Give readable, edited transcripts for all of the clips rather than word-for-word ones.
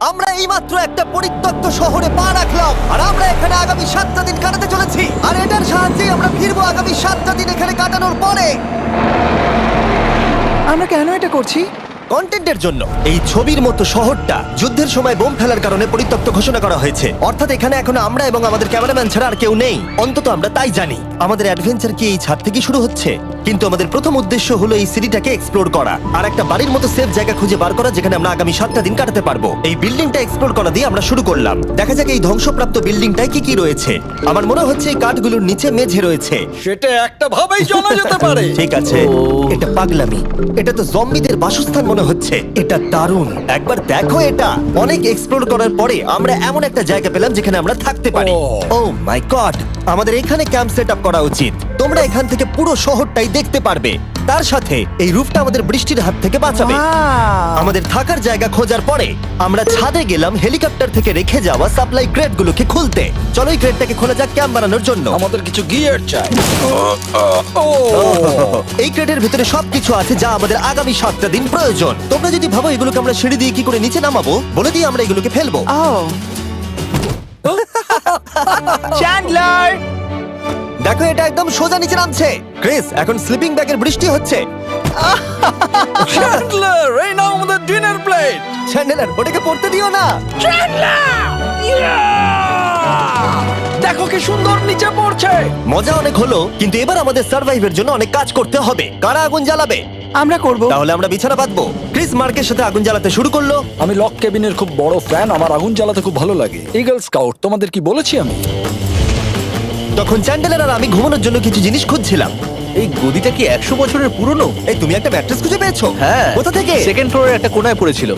আমরা এইমাত্র একটা পরিত্যক্ত শহরে পা রাখলাম আর আমরা এখানে আগামী 7টা দিন কাটাতে চলেছি আর এটার সাহায্যে আমরা ফিরবো আগামী 7টা দিন এখানে কাটানোর পরে। আমরা কেন এটা করছি? কন্টেন্টের জন্য। এই ছবির মতো শহরটা যুদ্ধের সময় বোম ফেলার কারণে পরিত্যক্ত ঘোষণা করা হয়েছে, অর্থাৎ এখানে এখন আমরা এবং আমাদের ক্যামেরাম্যান ছাড়া আর কেউ নেই। অন্তত আমরা তাই জানি। আমাদের অ্যাডভেঞ্চার কি এই ছাদ থেকে শুরু হচ্ছে? কিন্তু আমাদের প্রথম উদ্দেশ্য হলো এই সিটিটাকে এক্সপ্লোর করা আর একটা বাড়ির মতো সেফ জায়গা খুঁজে বার করা যেখানে আমরা আগামী 7টা দিন কাটাতে পারবো। এই বিল্ডিংটা এক্সপ্লোর করা দিয়ে আমরা শুরু করলাম। দেখা যাক এই ধ্বংসপ্রাপ্ত বিল্ডিংটায় কি কি রয়েছে। আমার মনে হচ্ছে এই কাঠগুলোর নিচে মেঝে রয়েছে। সেটা একটা ভাবেই জানা যেতে পারে। ঠিক আছে, এটা পাগলামি। এটা তো জম্বিদের বাসস্থান মনে হচ্ছে। এটা দারুণ, একবার দেখো এটা। অনেক এক্সপ্লোর করার পরে আমরা এমন একটা জায়গা পেলাম যেখানে আমরা থাকতে পারি। ও মাই গড, আমাদের এখানে ক্যাম্প সেট আপ করা উচিত। তোমরা এখান থেকে পুরো শহরটাই দেখতে পারবে। তার সাথে এই রুফটা আমাদের বৃষ্টির হাত থেকে বাঁচাবে। Wow! আমাদের থাকার জায়গা খোঁজার পরে আমরা ছাদে গেলাম হেলিকপ্টার থেকে রেখে যাওয়া সাপ্লাই ক্রেটগুলোকে খুলতে। চলো এই ক্রেটটাকে খোলা যাক ক্যাম্প বানানোর জন্য। আমাদের কিছু গিয়ার চাই। এই ক্রেটের ভিতরে সবকিছু আছে যা আমাদের আগামী 7টা দিন প্রয়োজন। তোমরা যদি ভাবো এগুলোকে আমরা সিঁড়ি দিয়ে কি করে নিচে নামাবো, বলে দিয়ে আমরা এগুলোকে ফেলবো। Oh! চ্যান্ডলার! দেখো এটা একদম সোজা নিচে নামছে। ক্রিস, এখন স্লিপিং ব্যাগের বৃষ্টি হচ্ছে। চ্যান্ডলার, এই নাও আমাদের ডিনার প্লেট। চ্যান্ডেলার, ওটাকে পড়তে দিও না। দেখো কি সুন্দর নিচে পড়ছে। মজা অনেক হলো, কিন্তু এবার আমাদের সার্ভাইভের জন্য অনেক কাজ করতে হবে। কারা আগুন জ্বালাবে? আমরা করব। তাহলে আমরা বিছানা বাঁধবো। ক্রিস মার্কের সাথে আগুন জ্বালাতে শুরু করলো। আমি লক কেবিনের খুব বড় ফ্যান, আমার আগুন জ্বালাতে খুব ভালো লাগে। ইগল স্কাউট, তোমাদের কি বলেছি আমি? তখন চ্যান্ডেলার আর আমি ঘুমানোর জন্য কিছু জিনিস খুঁজছিলাম। এই গদিটা কি 100 বছরের পুরনো? এই তুমি একটা ম্যাট্রেস খুঁজে পেয়েছো? হ্যাঁ। কোথা থেকে? সেকেন্ড ফ্লোরের একটা কোণায় পড়েছিল।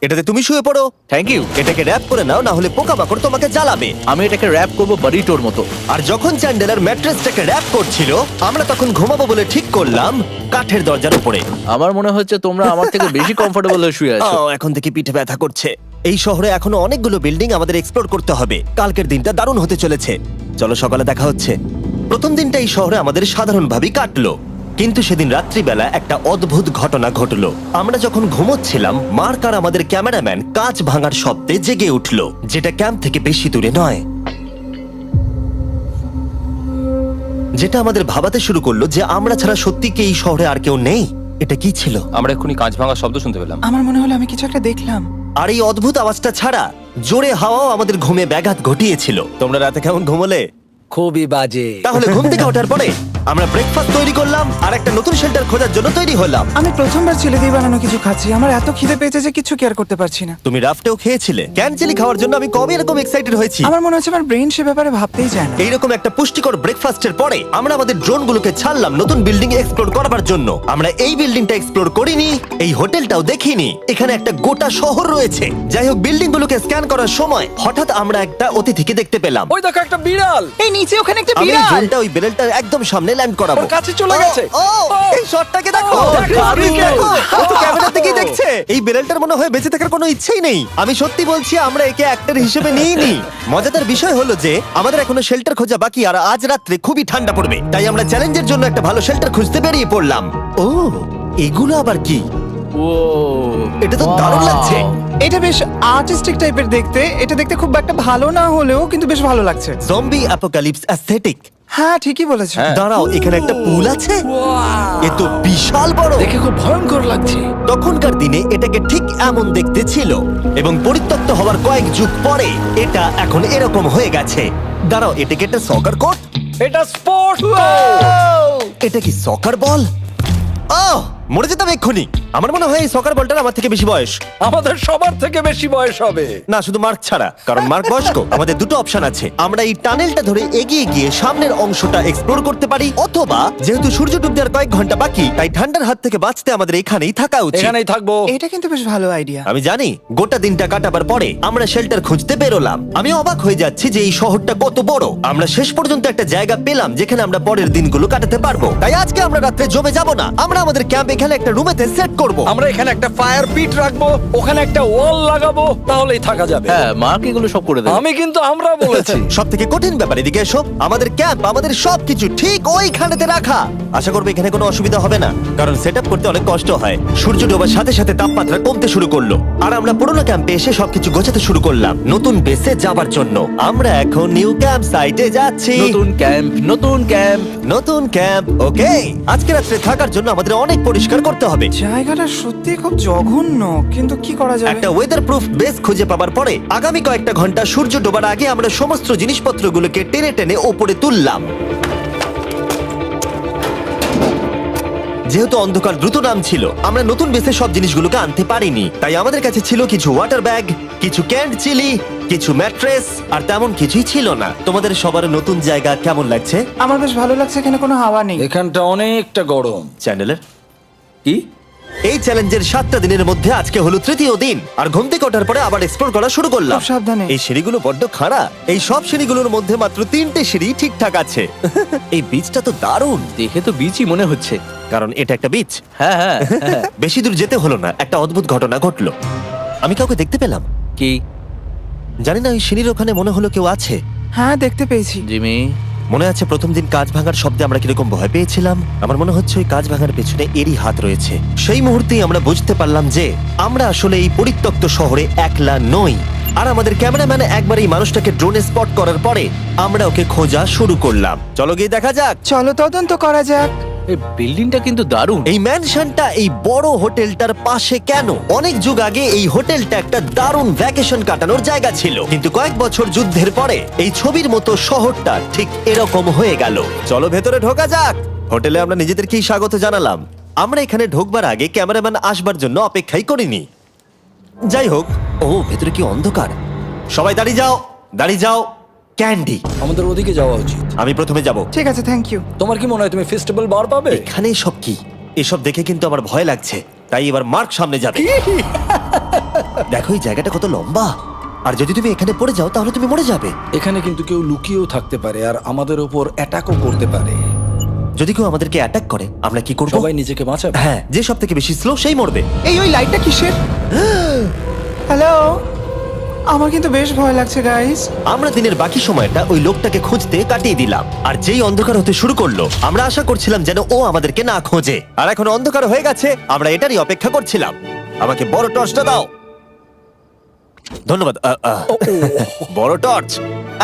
এটাতে তুমি শুয়ে পড়ো। Thank you. এটাকে র‍্যাপ করে নাও, না হলে পোকামাকড় তোমাকে জ্বালাবে। আমি এটাকে র‍্যাপ করব বারিটোর মতো। আর যখন চ্যান্ডেলার ম্যাট্রেসটাকে র‍্যাপ করছিল, আমরা তখন ঘুমাবো বলে ঠিক করলাম কাঠের দরজার উপরে। আমার মনে হচ্ছে তোমরা আমার থেকে বেশি কমফোর্টেবল হয়ে শুয়ে আছো। এখন থেকে পিঠে ব্যথা করছে। এই শহরে এখনো অনেকগুলো বিল্ডিং আমাদের এক্সপ্লোর করতে হবে। কালকের দিনটা দারুণ হতে চলেছে। চলো সকালে দেখা হচ্ছে। প্রথম দিনটা এই শহরে আমাদের সাধারণভাবেই কাটলো, কিন্তু সেদিন রাত্রিবেলা একটা অদ্ভুত ঘটনা ঘটলো। আমরা যখন ঘুমোচ্ছিলাম, মার্ক আর আমাদের ক্যামেরাম্যান কাঁচ ভাঙার শব্দে জেগে উঠলো, যেটা ক্যাম্প থেকে বেশি দূরে নয়। যেটা আমাদের ভাবাতে শুরু করলো যে আমরা ছাড়া সত্যি কি এই শহরে আর কেউ নেই। এটা কি ছিল? আমরা এক্ষুনি কাঁচ ভাঙার শব্দ শুনতে পেলাম। আমার মনে হলো আমি কিছু একটা দেখলাম। আর এই অদ্ভুত আওয়াজটা ছাড়া জোরে হাওয়াও আমাদের ঘুমে ব্যাঘাত ঘটিয়েছিল। তোমরা রাতে কেমন ঘুমোলে? খুবই বাজে। তাহলে ঘুম থেকে ওঠার পরে আমরা ব্রেকফাস্ট তৈরি করলাম আর একটা নতুন শেল্টার খোঁজার জন্য তৈরি হলাম। আমি প্রথমবার ছেলে দিয়ে বানানো কিছু খাচ্ছি। আমার এত খিদে পেয়েছে যে কিছু কেয়ার করতে পারছি না। তুমি রাফটেও খেয়েছিলে। ক্যানচেলি খাওয়ার জন্য আমি কবে এরকম এক্সাইটেড হয়েছি। আমার মনে হচ্ছে আমার ব্রেন সে ব্যাপারে ভাবতেই চায় না। এইরকম একটা পুষ্টিকর ব্রেকফাস্টের পরে আমরা আমাদের ড্রোনগুলোকে ছাড়লাম নতুন বিল্ডিং এক্সপ্লোর করার জন্য। আমরা এই বিল্ডিংটা এক্সপ্লোর করিনি, এই হোটেলটাও দেখিনি। এখানে একটা গোটা শহর রয়েছে। যাই হোক, বিল্ডিংগুলোকে স্ক্যান করার সময় হঠাৎ আমরা একটা অতিথিকে দেখতে পেলাম। ওই দেখো একটা বিড়াল। এই নিচে ওখানে একটা আমি এই বিড়াল। ড্রোনটা ওই বেলটার একদম সামনে ল্যান্ড করাবো। ওর কাছে চলে গেছে। এই শটটাকে দেখো। দারুণ। দেখো, ও তো ক্যামেরা থেকেই দেখছে। এই বেলটার মনে হয় বেঁচে থাকার কোনো ইচ্ছেই নেই। আমি সত্যি বলছি, আমরা একে অ্যাক্টর হিসেবে নিইনি। মজাদার বিষয় হলো যে আমাদের এখনো শেল্টার খোঁজা বাকি, আর আজ রাত্রে খুবই ঠান্ডা পড়বে। তাই আমরা চ্যালেঞ্জের জন্য একটা ভালো শেল্টার খুঁজতে বেরিয়ে পড়লাম। ও, এগুলো আবার কি? ও, এটা তো দারুণ লাগছে। এটা বেশ আর্টিস্টিক টাইপের দেখতে। এটা দেখতে খুব একটা ভালো না হলেও কিন্তু বেশ ভালো লাগছে। Zombie apocalypse aesthetic. হ্যাঁ, ঠিকই বলেছো। দাঁড়াও, এখানে একটা পুল আছে। এ তো বিশাল বড়। দেখে খুব ভয়ঙ্কর লাগছে। তখনকার দিনে এটাকে ঠিক এমন দেখতে ছিল, এবং পরিত্যক্ত হওয়ার কয়েক যুগ পরে এটা এখন এরকম হয়ে গেছে। দাঁড়াও, এটাকে একটা সকার কোর্ট। এটা স্পোর্টস। এটা কি সকার বল? আহ, মরে যেতাম এক্ষুনি। আমার মনে হয় এই সকার বলটার আমার থেকে বেশি বয়স। আমাদের সবার থেকে বেশি বয়স হবে। না, শুধু মার্ক ছাড়া, কারণ মার্ক বয়স্ক। আমাদের দুটো অপশন আছে। আমরা এই টানেলটা ধরে এগিয়ে গিয়ে সামনের অংশটা এক্সপ্লোর করতে পারি, অথবা যেহেতু সূর্য ডুবতে আর কয়েক ঘন্টা বাকি, তাই ঠান্ডার হাত থেকে বাঁচতে আমাদের এখানেই থাকা উচিত। এখানেই থাকবো। এটা কিন্তু বেশ ভালো আইডিয়া। আমি জানি। গোটা দিনটা কাটাবার পরে আমরা শেল্টার খুঁজতে বেরোলাম। আমি অবাক হয়ে যাচ্ছি যে এই শহরটা কত বড়। আমরা শেষ পর্যন্ত একটা জায়গা পেলাম যেখানে আমরা পরের দিনগুলো কাটাতে পারবো। তাই আজকে আমরা রাত্রে জমে যাব না। আমরা আমাদের ক্যাম্প এখানে একটা রুমেতে সেট করব। আমরা এখানে একটা ফায়ার পিট রাখবো, ওখানে একটা ওয়াল লাগাবো, তাহলেই থাকা যাবে। হ্যাঁ মার্ক এগুলো সব করে দেবে। আমি কিন্তু আমরা বলেছি। সব থেকে কঠিন ব্যাপার, এদিকে এসো। আমাদের ক্যাম্প, আমাদের সবকিছু ঠিক ওইখানেতে রাখা। আশা করবো এখানে কোনো অসুবিধা হবে না, কারণ সেটআপ করতে অনেক কষ্ট হয়। সূর্য ডোবার সাথে সাথে তাপমাত্রা কমতে শুরু করলো, আর আমরা পুরোনো ক্যাম্পে এসে সবকিছু গোছাতে শুরু করলাম নতুন বেসে যাবার জন্য। আমরা এখন নিউ ক্যাম্প সাইটে যাচ্ছি। নতুন ক্যাম্প, নতুন ক্যাম্প। নতুন ক্যাম্প, ওকে। আজকে রাত্রে থাকার জন্য আমাদের অনেক পরিষ্কার করতে হবে। জায়গাটা সত্যি খুব জঘন্য, কিন্তু কি করা যাবে? একটা ওয়েদার প্রুফ বেস খুঁজে পাবার পরে আগামী কয়েকটা ঘন্টা সূর্য ডোবার আগে আমরা সমস্ত জিনিসপত্রগুলোকে টেনে টেনে ওপরে তুললাম। যেহেতু অন্ধকার দ্রুত নামছিল, আমরা নতুন বেসে সব জিনিসগুলোকে আনতে পারিনি, তাই আমাদের কাছে ছিল কিছু ওয়াটার ব্যাগ, কিছু ক্যান্ড চিলি, কিছু ম্যাট্রেস, আর তেমন কিছুই ছিল না। তোমাদের সবার নতুন জায়গা কেমন লাগছে? আমার বেশ ভালো লাগছে, এখানে কোনো হাওয়া নেই। এখানটা অনেকটা গরম। চ্যানেলের কি? এই চ্যালেঞ্জের 7টা দিনের মধ্যে আজকে হলো তৃতীয় দিন, আর ঘুম থেকে ওঠার পরে আবার এক্সপ্লোর করা শুরু করলাম। খুব সাবধানে। এই সিঁড়িগুলো বড্ড খাড়া। এই সব সিঁড়িগুলোর মধ্যে মাত্র 3টে সিঁড়ি ঠিকঠাক আছে। এই বীজটা তো দারুণ, দেখে তো বিচই মনে হচ্ছে। কারণ এটা একটা বীজ। হ্যাঁ হ্যাঁ হ্যাঁ। বেশি দূর যেতে হলো না, একটা অদ্ভুত ঘটনা ঘটলো। আমি কাউকে দেখতে পেলাম, কি? জানি না, ওই সিঁড়ির ওখানে মনে হলো কেউ আছে। হ্যাঁ, দেখতে পেয়েছি। জিমি, মনে আছে প্রথম দিন কাঁচ ভাঙার শব্দে আমরা কিরকম ভয় পেয়েছিলাম? আমার মনে হচ্ছে ওই কাঁচ ভাঙার পেছনে এরই হাত রয়েছে। সেই মুহূর্তেই আমরা বুঝতে পারলাম যে আমরা আসলে এই পরিত্যক্ত শহরে একলা নই। আর আমাদের ক্যামেরাম্যান একবার এই মানুষটাকে ড্রোনে স্পট করার পরে আমরা ওকে খোঁজা শুরু করলাম। চলো গিয়ে দেখা যাক। চলো তদন্ত করা যাক। এই বিল্ডিংটা কিন্তু দারুণ। এই ম্যানশনটা এই বড় হোটেলটার পাশে কেন? অনেক যুগ আগে এই হোটেলটা একটা দারুণ ভ্যাকেশন কাটানোর জায়গা ছিল, কিন্তু কয়েক বছর যুদ্ধের পরে এই ছবির মতো শহরটা ঠিক এরকম হয়ে গেল। চলো ভেতরে ঢোকা যাক। হোটেলে আমরা নিজেদেরকেই স্বাগত জানালাম। আমরা এখানে ঢোকবার আগে ক্যামেরাম্যান আসবার জন্য অপেক্ষাই করিনি। যাই হোক, ও ভেতরে কি অন্ধকার। সবাই দাঁড়িয়ে যাও, দাঁড়িয়ে যাও। ক্যান্ডি, আমাদের ওদিকে যাওয়া উচিত। আমি প্রথমে যাব। ঠিক আছে, থ্যাংক ইউ। তোমার কি মনে হয় তুমি ফেস্টিভ্যাল বার পাবে? এখানে সব কি? এসব দেখে কিন্তু আমার ভয় লাগছে, তাই এবার মার্ক সামনে যাবে। দেখো এই জায়গাটা কত লম্বা, আর যদি তুমি এখানে পড়ে যাও তাহলে তুমি মরে যাবে। এখানে কিন্তু কেউ লুকিয়েও থাকতে পারে আর আমাদের উপর অ্যাটাকও করতে পারে। যদি কেউ আমাদেরকে অ্যাটাক করে আমরা কি করব? সবাই নিজেকে বাঁচাবে। হ্যাঁ, যে সব থেকে বেশি স্লো সেই মরবে। ওই লাইটটা কিসের? হ্যালো, আমার কিন্তু বেশ ভয় লাগছে গাইস। আমরা দিনের বাকি সময়টা ওই লোকটাকে খুঁজতে কাটিয়ে দিলাম, আর যেই অন্ধকার হতে শুরু করলো আমরা আশা করছিলাম যেন ও আমাদেরকে না খোঁজে। আর এখন অন্ধকার হয়ে গেছে, আমরা এটারই অপেক্ষা করছিলাম। আমাকে বড় টর্চটা দাও। ধন্যবাদ। বড় টর্চ।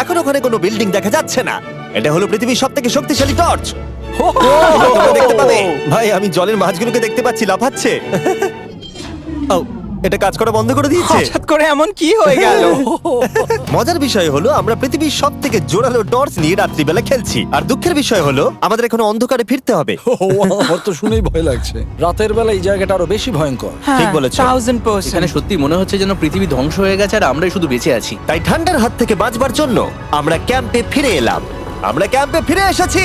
এখন ওখানে কোনো বিল্ডিং দেখা যাচ্ছে না। এটা হলো পৃথিবীর সবথেকে শক্তিশালী টর্চ। তোমরা দেখতে পাবে। ভাই, আমি জলের মাছগুলোকে দেখতে পাচ্ছি লাফাচ্ছে। ও, এটা কাজ করা বন্ধ করে দিয়েছে। হঠাৎ করে এমন কি হয়ে গেল? মজার বিষয় হলো আমরা পৃথিবীর সব থেকে জোরালো টর্চ নিয়ে রাত্রিবেলা খেলছি, আর দুঃখের বিষয় হলো আমাদের এখন অন্ধকারে ফিরতে হবে। আমার তো শুনেই ভয় লাগছে। রাতের বেলা এই জায়গাটা আরো বেশি ভয়ঙ্কর। ঠিক বলেছো। 1000%। এখানে সত্যি মনে হচ্ছে যেন পৃথিবী ধ্বংস হয়ে গেছে আর আমরাই শুধু বেঁচে আছি। তাই ঠান্ডার হাত থেকে বাঁচবার জন্য আমরা ক্যাম্পে ফিরে এলাম। আমরা ক্যাম্পে ফিরে এসেছি।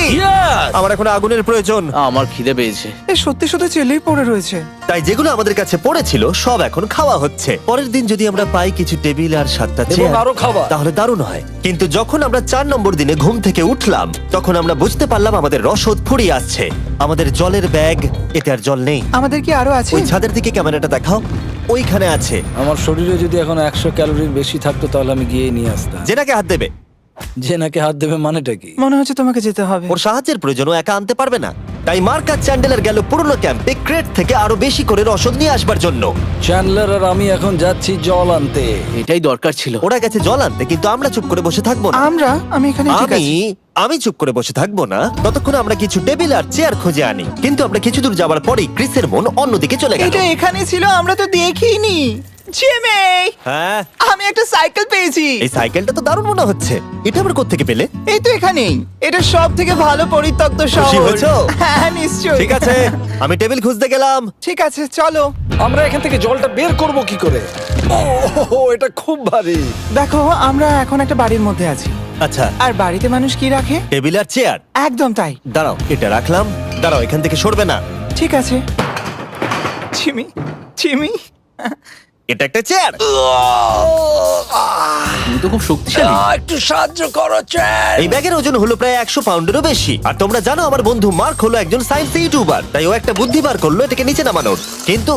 আমার এখন আগুনের প্রয়োজন। আমার খিদে পেয়েছে। এ সত্যি সত্যি চেলেই পড়ে রয়েছে। তাই যেগুলো আমাদের কাছে পড়েছিল সব এখন খাওয়া হচ্ছে। পরের দিন যদি আমরা পাই কিছু টেবিল আর 7টা এবং চেয়ার, আরো খাবার। তাহলে দারুণ হয়। কিন্তু যখন আমরা 4 নম্বর দিনে ঘুম থেকে উঠলাম তখন আমরা বুঝতে পারলাম আমাদের রসদ ফুরিয়ে আসছে। আমাদের জলের ব্যাগ, এতে আর জল নেই। আমাদের কি আরো আছে? ওই ছাদের দিকে ক্যামেরাটা দেখাও, ওইখানে আছে। আমার শরীরে যদি এখন 100 ক্যালোরির বেশি থাকতো তাহলে আমি গিয়ে নিয়ে আসতাম। জেনাকে হাত দেবে। যে নাকি হাত দেবে মানেটা কি? মনে হচ্ছে তোমাকে যেতে হবে। ওর সাহায্যের প্রয়োজন, ও একা আনতে পারবে না। তাই মার্ক আর চ্যান্ডেলার গেল পুরনো ক্যাম্পে ক্রেট থেকে আরো বেশি করে রসদ নিয়ে আসবার জন্য। চ্যান্ডলার আর আমি এখন যাচ্ছি জল আনতে। এটাই দরকার ছিল। ওরা গেছে জল আনতে, কিন্তু আমরা চুপ করে বসে থাকবো না। আমি এখানে ঠিক আছি। আমি চুপ করে বসে থাকবো না ততক্ষণ আমরা কিছু টেবিল আর চেয়ার খুঁজে আনি। কিন্তু আমরা কিছু দূর যাবার পরেই ক্রিসের মন অন্যদিকে চলে গেল। এটা এখানে ছিল, আমরা তো দেখিনি। জিমি, হ্যাঁ, আমি একটা সাইকেল পেয়েছি। এই সাইকেলটা তো দারুণ মনে হচ্ছে। এটা আমরা কোত্থেকে পেলে? এই তো এখানেই। এটা সব থেকে ভালো পরিত্যক্ত খুশি শহর। হয়েছো? হ্যাঁ, নিশ্চয়ই। ঠিক আছে, আমি টেবিল খুঁজতে গেলাম। ঠিক আছে, চলো। আমরা এখান থেকে জলটা বের করব কি করে? ও, এটা খুব ভারী। দেখো, আমরা এখন একটা বাড়ির মধ্যে আছি। আচ্ছা, আর বাড়িতে মানুষ কি রাখে? টেবিল আর চেয়ার। একদম তাই। দাঁড়াও, এটা রাখলাম। দাঁড়াও, এখান থেকে সরবে না। ঠিক আছে। চিমি, চিমি, এটা একটা চেয়ার। তুমি তো খুব শক্তিশালী। একটু সাহায্য করো চ্যান। এই ব্যাগের ওজন হলো প্রায় 100 পাউন্ডেরও বেশি। আর তোমরা জানো আমার বন্ধু মার্ক হলো একজন সায়েন্স ইউটিউবার, তাই ও একটা বুদ্ধি বার করলো এটাকে নিচে নামানোর। কিন্তু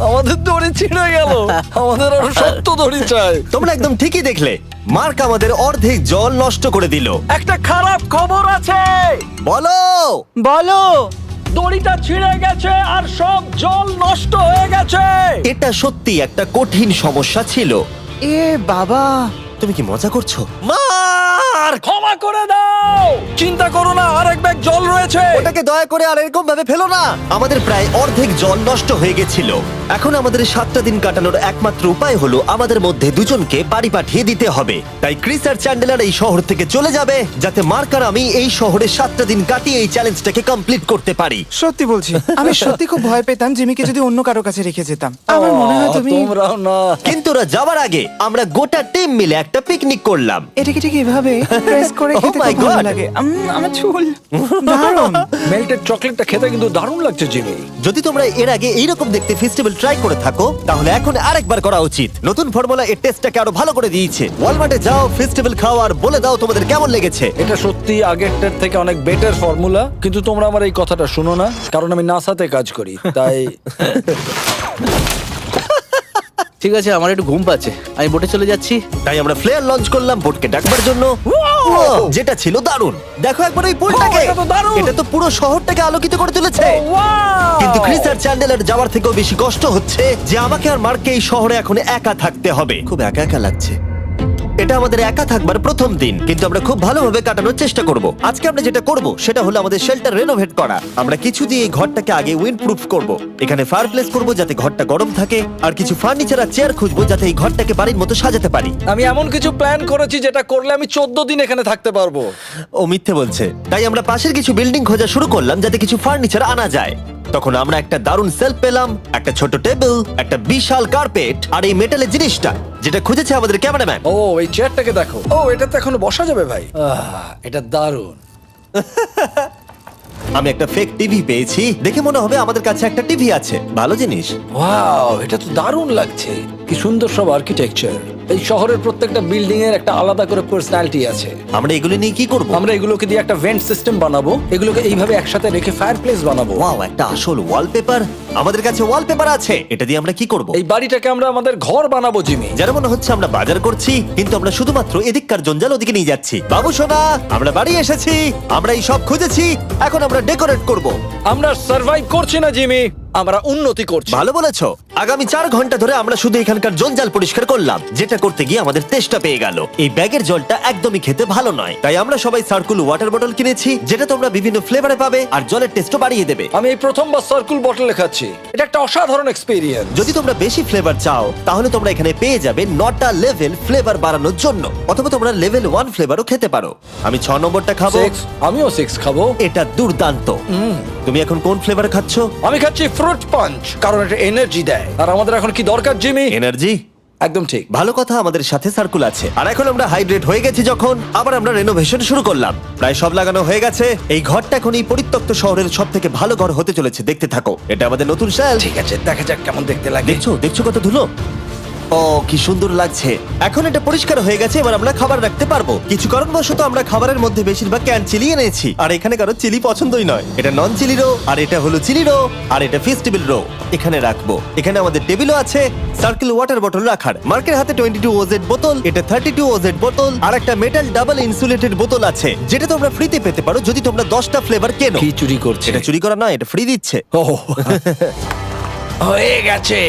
আমাদের দড়ি ছিঁড়ে গেল। আমাদের আরো শক্ত দড়ি চাই। তোমরা একদম ঠিকই দেখলে, মার্ক আমাদের অর্ধেক জল নষ্ট করে দিল। একটা খারাপ খবর আছে, বলো। বলো। দড়িটা ছিঁড়ে গেছে আর সব জল নষ্ট হয়ে গেছে। এটা সত্যি একটা কঠিন সমস্যা ছিল। এ বাবা। তুমি কি মজা করছো? মার্ক, ক্ষমা করে দাও। চিন্তা করো না, আরেক ব্যাগ জল রয়েছে। ওটাকে দয়া করে আর এরকম ভাবে ফেলো না। আমাদের প্রায় অর্ধেক জল নষ্ট হয়ে গেছিল। এখন আমাদের 7টা দিন কাটানোর একমাত্র উপায় হলো আমাদের মধ্যে দুজনকে বাড়ি পাঠিয়ে দিতে হবে। তাই ক্রিস আর চ্যান্ডেলার এই শহর থেকে চলে যাবে, যাতে মার্ক আর আমি এই শহরে 7টা দিন কাটিয়ে এই চ্যালেঞ্জটাকে কমপ্লিট করতে পারি। সত্যি বলছি, আমি সত্যি খুব ভয় পেতাম জিমিকে যদি অন্য কারো কাছে রেখে যেতাম। আমার মনে হয় তুমি তোমরাও না। কিন্তু ওরা যাওয়ার আগে আমরা গোটা টিম মিলে একটা পিকনিক করলাম। এটাকে ঠিক এভাবে প্রেস করে Oh খেতে my খুব ভালো God! লাগে। আমার চুল দারুণ। মেল্টেড চকলেটটা খেতে কিন্তু দারুণ লাগছে জিমি। যদি তোমরা এর আগে এইরকম দেখতে ফেস্টিভ্যাল ট্রাই করে থাকো, তাহলে এখন আরেকবার করা উচিত। নতুন ফর্মুলা এর টেস্টটাকে আরো ভালো করে দিয়েছে। ওয়ালমার্টে যাও, ফেস্টিভ্যাল খাও আর বলে দাও তোমাদের কেমন লেগেছে। এটা সত্যি আগেরটার থেকে অনেক বেটার ফর্মুলা, কিন্তু তোমরা আমার এই কথাটা শুনো না, কারণ আমি নাসাতে কাজ করি, তাই। ঠিক আছে, আমার একটু ঘুম পাচ্ছে, আমি বোটে চলে যাচ্ছি। তাই আমরা ফ্লেয়ার লঞ্চ করলাম বোটকে ডাকবার জন্য, যেটা ছিল দারুণ। দেখো একবার ওই পুলটাকে, এটা তো দারুণ! এটা তো পুরো শহরটাকে আলোকিত করে তুলেছে। কিন্তু ক্রিস আর চ্যান্ডেলার যাওয়ার থেকেও বেশি কষ্ট হচ্ছে যে আমাকে আর মার্ককে এই শহরে এখন একা থাকতে হবে। খুব একা একা লাগছে। এটা আমাদের একা থাকবার প্রথম দিন, কিন্তু আমরা খুব ভালোভাবে কাটানোর চেষ্টা করব। আজকে আমরা যেটা করব সেটা হলো আমাদের শেল্টার রেনোভেট করা। আমরা কিছু দিয়ে এই ঘরটাকে আগে উইন্ড প্রুফ করব। এখানে ফায়ারপ্লেস করব যাতে ঘরটা গরম থাকে, আর কিছু ফার্নিচার আর চেয়ার খুঁজবো যাতে এই ঘরটাকে বাড়ির মতো সাজাতে পারি। আমি এমন কিছু প্ল্যান করেছি যেটা করলে আমি 14 দিন এখানে থাকতে পারবো। ও মিথ্যে বলছে। তাই আমরা পাশের কিছু বিল্ডিং খোঁজা শুরু করলাম যাতে কিছু ফার্নিচার আনা যায়। তখন আমরা একটা দারুণ সেলফ পেলাম, একটা ছোট টেবিল, একটা বিশাল কার্পেট আর এই মেটালের জিনিসটা যেটা খুঁজেছে আমাদের ক্যামেরাম্যান। ও এই চেয়ারটাকে দেখো। ও এটাতে এখনো বসা যাবে ভাই। এটা দারুণ। আমি একটা ফেক টিভি পেয়েছি, দেখে মনে হবে আমাদের কাছে একটা টিভি আছে। ভালো জিনিস। ওয়াও, এটা তো দারুণ লাগছে। কি সুন্দর সব আর্কিটেকচার। এই শহরের প্রত্যেকটা বিল্ডিং এর একটা আলাদা করে পার্সোনালিটি আছে। আমরা এগুলো নিয়ে কি করব? আমরা এগুলোকে দিয়ে একটা ভেন্ট সিস্টেম বানাবো, এগুলোকে এইভাবে একসাথে রেখে ফায়ারপ্লেস বানাবো। ওয়াও, একটা আসল ওয়ালপেপার। আমাদের কাছে ওয়ালপেপার আছে। এটা দিয়ে আমরা কি করব? এই বাড়িটাকে আমরা আমাদের ঘর বানাবো জিমি। যারা মনে হচ্ছে আমরা বাজার করছি, কিন্তু আমরা শুধুমাত্র এদিককার জঞ্জাল ওদিকে নিয়ে যাচ্ছি। বাবু সোনা, আমরা বাড়ি এসেছি। আমরা এই সব খুঁজেছি, এখন আমরা ডেকোরেট করব। আমরা সার্ভাইভ করছি না জিমি, আমরা উন্নতি করছি। ভালো বলেছো। আগামী 4 ঘন্টা ধরে আমরা শুধু এখানকার জঞ্জাল পরিষ্কার করলাম, যেটা করতে গিয়ে আমাদের তেষ্টা পেয়ে গেল। এই ব্যাগের জলটা একদমই খেতে ভালো নয়, তাই আমরা সবাই সার্কুল ওয়াটার বটল কিনেছি, যেটা তোমরা বিভিন্ন ফ্লেভারে পাবে আর জলের টেস্টও বাড়িয়ে দেবে। আমি এই প্রথমবার সার্কুল বটলে খাচ্ছি, এটা একটা অসাধারণ এক্সপেরিয়েন্স। যদি তোমরা বেশি ফ্লেভার চাও, তাহলে তোমরা এখানে পেয়ে যাবে 9টা লেভেল ফ্লেভার বাড়ানোর জন্য, অথবা তোমরা লেভেল 1 ফ্লেভারও খেতে পারো। আমি 6 নম্বরটা খাবো। আমিও 6 খাবো। এটা দুর্দান্ত। তুমি এখন কোন ফ্লেভার খাচ্ছ? আমি খাচ্ছি ফ্রুট পাঞ্চ, কারণ এটা এনার্জি দেয়। আর আমাদের এখন কি দরকার জিমি? এনার্জি। একদম ঠিক। ভালো কথা, আমাদের সাথে সার্কুল আছে। আর এখন আমরা হাইড্রেট হয়ে গেছি যখন, আবার আমরা রেনোভেশন শুরু করলাম। প্রায় সব লাগানো হয়ে গেছে। এই ঘরটা এখন এই পরিত্যক্ত শহরের সব থেকে ভালো ঘর হতে চলেছে। দেখতে থাকো, এটা আমাদের নতুন শেল। ঠিক আছে, দেখা যাক কেমন দেখতে লাগে। দেখছো দেখছো কত ধুলো। ও কি সুন্দর লাগছে। এখন এটা পরিষ্কার হয়ে গেছে, এবার আমরা খাবার রাখতে পারবো। কিছু কারণবশত আমরা খাবারের মধ্যে বেশিরভাগ ক্যান চিলি এনেছি, আর এখানে কারো চিলি পছন্দই নয়। এটা নন চিলি রো, আর এটা হলো চিলি রো, আর এটা ফেস্টিভ্যাল রো। এখানে রাখবো। এখানে আমাদের টেবিলও আছে, সার্কেল ওয়াটার বটল রাখার। মার্কের হাতে 22 ওজেড বোতল, এটা 32 ওজেড বোতল, আর একটা মেটাল ডাবল ইনসুলেটেড বোতল আছে, যেটা তোমরা ফ্রিতে পেতে পারো যদি তোমরা 10টা ফ্লেভার কেনো। কি চুরি করছে? এটা চুরি করা নয়, এটা ফ্রি দিচ্ছে। ও হয়ে গেছে।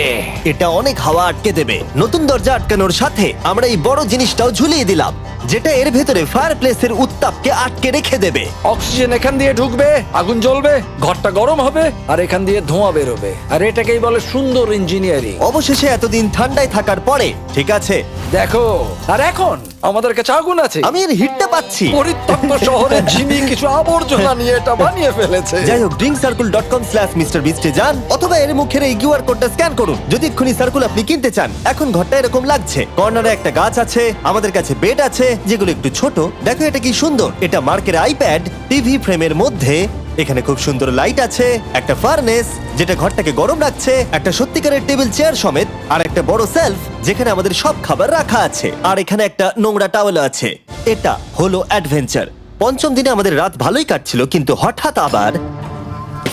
এটা অনেক হাওয়া আটকে দেবে। নতুন দরজা আটকানোর সাথে আমরা এই বড় জিনিসটাও ঝুলিয়ে দিলাম, যেটা এর ভেতরে ফায়ারপ্লেসের উত্তাপকে আটকে রেখে দেবে। অক্সিজেন এখান দিয়ে ঢুকবে, আগুন জ্বলবে, ঘরটা গরম হবে, আর এখান দিয়ে ধোঁয়া বেরোবে। আর এটাকেই বলে সুন্দর ইঞ্জিনিয়ারিং। অবশেষে এতদিন ঠান্ডায় থাকার পরে ঠিক আছে। দেখো, আর এখন আমাদের কাছে আগুন আছে। আমি এর হিটটা পাচ্ছি। পরিত্যক্ত শহরে জিমি কিছু আবর্জনা নিয়ে এটা বানিয়ে ফেলেছে। যাই হোক, drinkcircle.com/MrBeast এ যান অথবা এর মুখের এই কিউআর কোডটা স্ক্যান করুন যদি এক্ষুনি সার্কুল আপনি কিনতে চান। এখন ঘরটা এরকম লাগছে, কর্নারে একটা গাছ আছে, আমাদের কাছে বেড আছে যেগুলো একটু ছোট। দেখো এটা কি সুন্দর, এটা মার্কের আইপ্যাড টিভি ফ্রেমের মধ্যে। এখানে খুব সুন্দর লাইট আছে, একটা ফার্নেস যেটা ঘরটাকে গরম রাখছে, একটা সত্যিকারের টেবিল চেয়ার সমেত, আর একটা বড় সেলফ যেখানে আমাদের সব খাবার রাখা আছে, আর এখানে একটা নোংরা টাওয়েল আছে। এটা হলো অ্যাডভেঞ্চার। পঞ্চম দিনে আমাদের রাত ভালোই কাটছিল, কিন্তু হঠাৎ আবার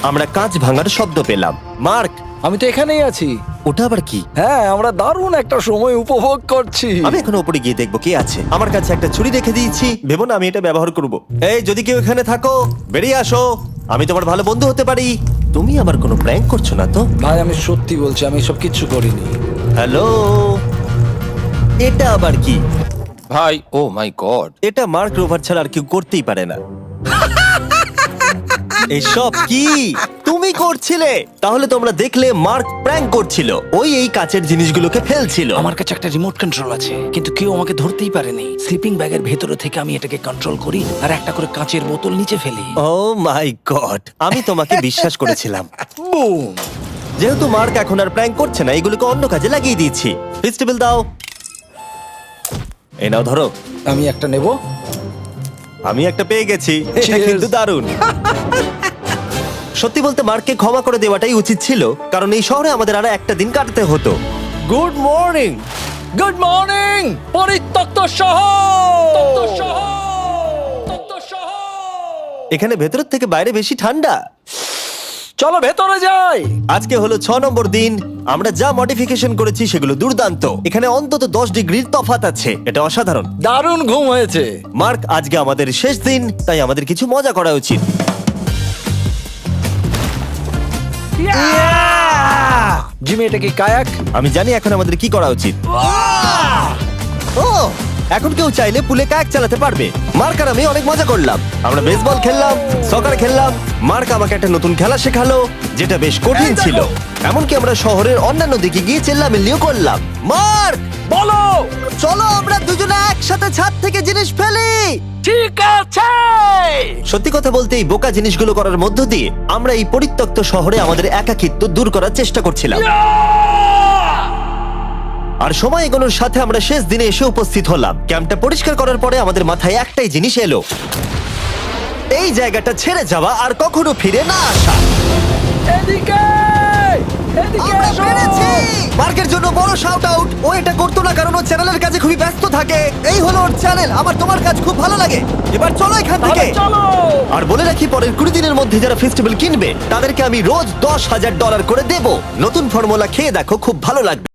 আমরা কাঁচ ভাঙার শব্দ পেলাম। মার্ক, আমি তো এখানেই আছি। ওটা আবার কি? হ্যাঁ, আমরা দারুণ একটা সময় উপভোগ করছি। আমি এখন উপরে গিয়ে দেখবো কি আছে। আমার কাছে একটা ছুরি রেখে দিয়েছি, ভেবো না আমি এটা ব্যবহার করব। এই, যদি কেউ এখানে থাকো বেরিয়ে আসো, আমি তোমার ভালো বন্ধু হতে পারি। তুমি আমার কোনো প্র্যাঙ্ক করছো না তো? ভাই, আমি সত্যি বলছি, আমি সব কিচ্ছু করিনি। হ্যালো, এটা আবার কি? ভাই, ও মাই গড। এটা মার্ক রোভার ছাড়া আর কেউ করতেই পারে না। এসব কি তুমি করছিলে? তাহলে তোমরা দেখলে মার্ক প্র্যাঙ্ক করছিল। ওই এই কাচের জিনিসগুলোকে ফেলছিল। আমার কাছে একটা রিমোট কন্ট্রোল আছে, কিন্তু কেউ আমাকে ধরতেই পারেনি। স্লিপিং ব্যাগের ভেতরে থেকে আমি এটাকে কন্ট্রোল করি আর একটা করে কাঁচের বোতল নিচে ফেলি। ও মাই গড, আমি তোমাকে বিশ্বাস করেছিলাম। বুম! যেহেতু মার্ক এখন আর প্র্যাঙ্ক করছে না, এগুলোকে অন্য কাজে লাগিয়ে দিয়েছি। ফেস্টিভ্যাল দাও। এই নাও, ধরো। আমি একটা নেব। আমি একটা পেয়ে গেছি। এটা Cheers! কিন্তু দারুণ। সত্যি বলতে মার্ককে ক্ষমা করে দেওয়াটাই উচিত ছিল, কারণ এই শহরে আমাদের আর একটা দিন কাটাতে হতো। Good morning. গুড মর্নিং, পরিত্যক্ত শহর। এখানে ভেতরের থেকে বাইরে বেশি ঠান্ডা। চলো ভেতরে যাই। আজকে হলো 6 নম্বর দিন। আমরা যা মডিফিকেশন করেছি সেগুলো দুর্দান্ত। এখানে অন্তত 10 ডিগ্রির তফাৎ আছে, এটা অসাধারণ। দারুণ ঘুম হয়েছে। মার্ক, আজকে আমাদের শেষ দিন, তাই আমাদের কিছু মজা করা উচিত। জিমি, এটা কি কায়াক? আমি জানি এখন আমাদের কি করা উচিত। ও, এখন কেউ চাইলে পুলে কায়াক চালাতে পারবে। মার্ক আর আমি অনেক মজা করলাম। আমরা বেসবল খেললাম, সকার খেললাম। মার্ক আমাকে একটা নতুন খেলা শেখালো যেটা বেশ কঠিন ছিল। এমনকি আমরা শহরের অন্যান্য দিকে গিয়ে চেল্লামিল্লিও করলাম। মার্ক, বলো। চলো আমরা দুজনে একসাথে ছাদ থেকে জিনিস ফেলি। ঠিক আছে। সত্যি কথা বলতে এই বোকা জিনিসগুলো করার মধ্য দিয়ে আমরা এই পরিত্যক্ত শহরে আমাদের একাকিত্ব দূর করার চেষ্টা করছিলাম। আর সময় এগোনোর সাথে আমরা শেষ দিনে এসে উপস্থিত হলাম। ক্যাম্পটা পরিষ্কার করার পরে আমাদের মাথায় একটাই জিনিস এলো, এই জায়গাটা ছেড়ে যাওয়া আর কখনো ফিরে না আসা। এদিকে, এদিকে আমরা এসো। পেরেছি! মার্কের জন্য বড় শাউট আউট। ও এটা করতো না কারণ ও চ্যানেলের কাছে খুবই ব্যস্ত থাকে। এই হলো ওর চ্যানেল। আমার তোমার কাজ খুব ভালো লাগে। এবার চলো এখান থেকে। তাহলে চলো। আর বলে রাখি, পরের 20 দিনের মধ্যে যারা ফেস্টিভ্যাল কিনবে তাদেরকে আমি রোজ $10,000 করে দেব। নতুন ফর্মুলা খেয়ে দেখো, খুব ভালো লাগবে।